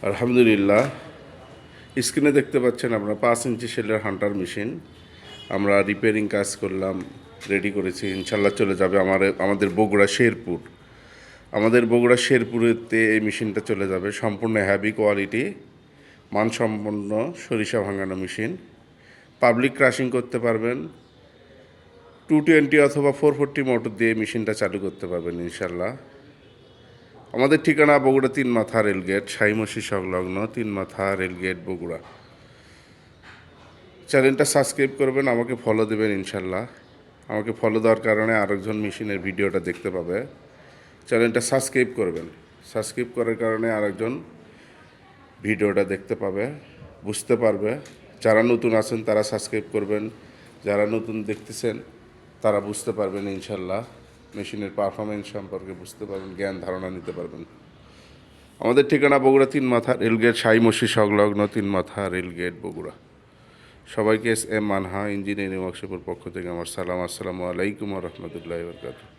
আলহামদুলিল্লাহ, স্ক্রিনে দেখতে পাচ্ছেন আপনারা 5 ইঞ্চি সেলের হান্টার মেশিন আমরা রিপেয়ারিং কাজ করলাম, রেডি করেছি। ইনশাল্লাহ চলে যাবে আমাদের বগুড়া শেরপুর। আমাদের বগুড়া শেরপুরেতে এই মেশিনটা চলে যাবে। সম্পূর্ণ হ্যাভি কোয়ালিটি, মানসম্পন্ন সরিষা ভাঙানো মেশিন। পাবলিক ক্রাশিং করতে পারবেন, 220 অথবা 440 মোটর দিয়ে মেশিনটা চালু করতে পারবেন ইনশাল্লাহ। আমাদের ঠিকানা বগুড়া 3 মাথা রেলগেট, শাহী সংলগ্ন 3 মাথা রেলগেট বগুড়া। চ্যানেলটা সাবস্ক্রাইব করবেন, আমাকে ফলো দেবেন ইনশাল্লাহ। আমাকে ফলো দেওয়ার কারণে আরেকজন মেশিনের ভিডিওটা দেখতে পাবে। চ্যানেলটা সাবস্ক্রাইব করবেন, সাবস্ক্রাইব করার কারণে আরেকজন ভিডিওটা দেখতে পাবে, বুঝতে পারবে। যারা নতুন আছেন তারা সাবস্ক্রাইব করবেন, যারা নতুন দেখতেছেন তারা বুঝতে পারবেন ইনশাল্লাহ। মেশিনের পারফরমেন্স সম্পর্কে বুঝতে পারবেন, জ্ঞান ধারণা নিতে পারবেন। আমাদের ঠিকানা বগুড়া 3 মাথা রেলগেট, শাহী সংলগ্ন 3 মাথা রেলগেট বগুড়া। সবাইকে এস এম মানহা ইঞ্জিনিয়ারিং ওয়ার্কশপের পক্ষ থেকে আমার সালাম। আসসালামু আলাইকুম ওয়া রাহমাতুল্লাহি ওয়া বারাকাতুহু।